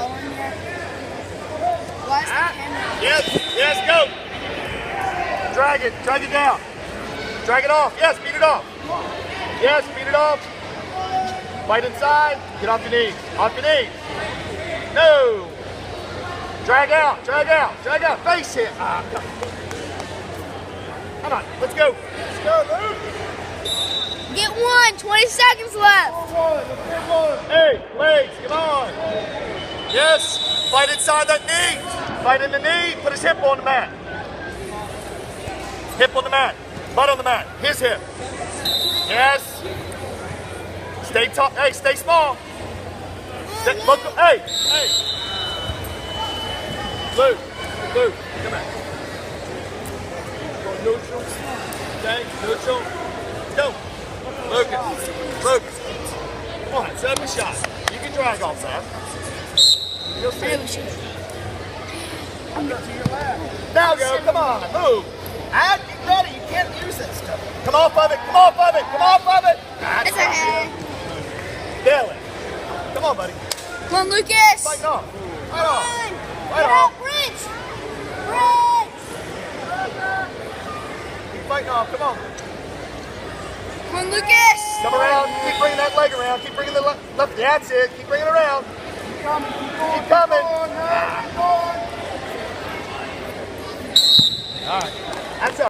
following yet? Why is the camera? Yes, go. Drag it down. Drag it off. Yes, beat it off. Yes, beat it off. Fight inside. Get off your knees. Off your knees. No. Drag out. Face hit. Come on, let's go. Let's go, Luke. Get one. 20 seconds left. Hey, legs, come on. Yes, fight inside that knee. Fight in the knee. Put his hip on the mat. Hip on the mat. Butt on the mat. His hip. Yes. Stay tall. Hey, stay small. Look. Hey. Luke, come back. Go neutral. Okay, neutral. Go. Lucas. Come on, set up a shot. You can drag off that. You'll see. Now go. Come on, move. Get ready. You can't use that stuff. Come off of it. That's It's okay. Billy. Come on, buddy. Come on, Lucas. Fight off. Come on. Fight off. Bridge. Keep fighting off. Come on. Come on, Lucas. Come around. Keep bringing that leg around. Keep bringing the left. That's it. Keep bringing it around. Keep coming. All right. That's all.